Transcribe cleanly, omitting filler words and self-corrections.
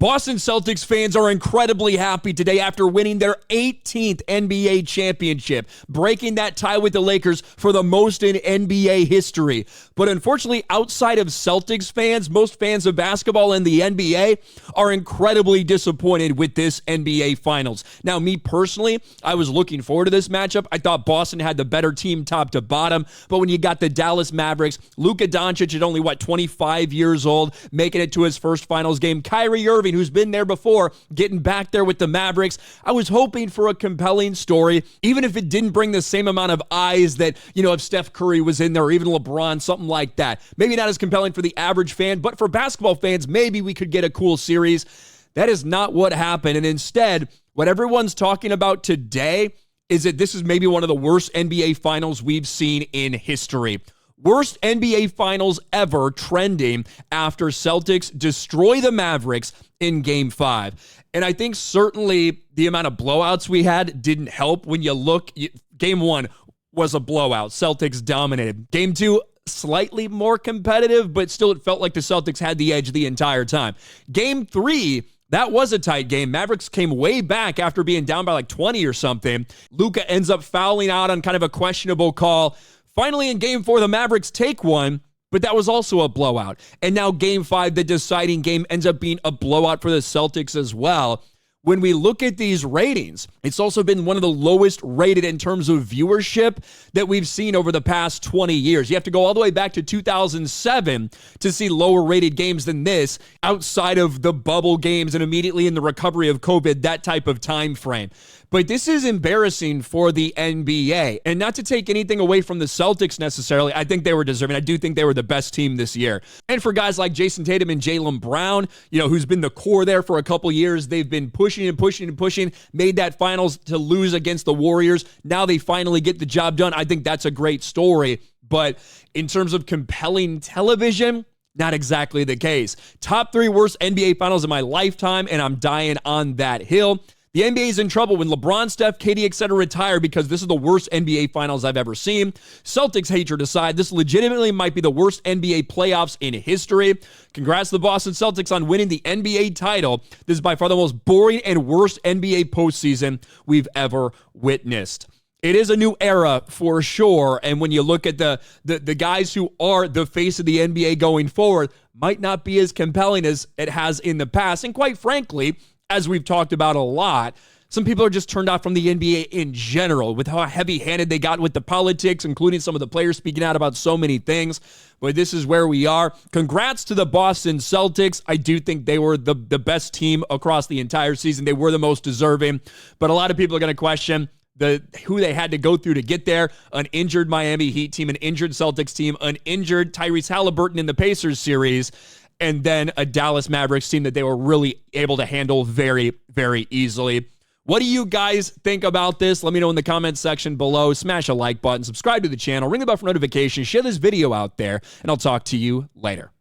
Boston Celtics fans are incredibly happy today after winning their 18th NBA championship, breaking that tie with the Lakers for the most in NBA history. But unfortunately, outside of Celtics fans, most fans of basketball in the NBA are incredibly disappointed with this NBA Finals. Now, me personally, I was looking forward to this matchup. I thought Boston had the better team top to bottom, but when you got the Dallas Mavericks, Luka Doncic at only, 25 years old, making it to his first Finals game, Kyrie Irving, who's been there before, getting back there with the Mavericks. I was hoping for a compelling story, even if it didn't bring the same amount of eyes that, if Steph Curry was in there or even LeBron, something like that. Maybe not as compelling for the average fan, but for basketball fans, maybe we could get a cool series. That is not what happened. And instead, what everyone's talking about today is that this is maybe one of the worst NBA Finals we've seen in history. Worst NBA Finals ever, trending after Celtics destroy the Mavericks in Game 5. And I think certainly the amount of blowouts we had didn't help. When you look, Game 1 was a blowout. Celtics dominated. Game 2, slightly more competitive, but still it felt like the Celtics had the edge the entire time. Game 3, that was a tight game. Mavericks came way back after being down by 20 or something. Luka ends up fouling out on kind of a questionable call. Finally, in Game 4, the Mavericks take one, but that was also a blowout. And now Game 5, the deciding game, ends up being a blowout for the Celtics as well. When we look at these ratings, it's also been one of the lowest rated in terms of viewership that we've seen over the past 20 years. You have to go all the way back to 2007 to see lower rated games than this outside of the bubble games and immediately in the recovery of COVID, that type of time frame. But this is embarrassing for the NBA. And not to take anything away from the Celtics necessarily, I think they were deserving. I do think they were the best team this year. And for guys like Jason Tatum and Jaylen Brown, who's been the core there for a couple years, they've been pushing and pushing and pushing, made that finals to lose against the Warriors. Now they finally get the job done. I think that's a great story. But in terms of compelling television, not exactly the case. Top 3 worst NBA Finals in my lifetime, and I'm dying on that hill. The NBA is in trouble when LeBron, Steph, KD, etc. retire because this is the worst NBA Finals I've ever seen. Celtics hatred aside, this legitimately might be the worst NBA playoffs in history. Congrats to the Boston Celtics on winning the NBA title. This is by far the most boring and worst NBA postseason we've ever witnessed. It is a new era for sure, and when you look at the guys who are the face of the NBA going forward, might not be as compelling as it has in the past, and quite frankly, as we've talked about a lot, some people are just turned off from the NBA in general with how heavy-handed they got with the politics, including some of the players speaking out about so many things. But this is where we are. Congrats to the Boston Celtics. I do think they were the best team across the entire season. They were the most deserving. But a lot of people are going to question who they had to go through to get there. An injured Miami Heat team, an injured Celtics team, an injured Tyrese Halliburton in the Pacers series, and then a Dallas Mavericks team that they were really able to handle very, very easily. What do you guys think about this? Let me know in the comments section below. Smash a like button, subscribe to the channel, ring the bell for notifications, share this video out there, and I'll talk to you later.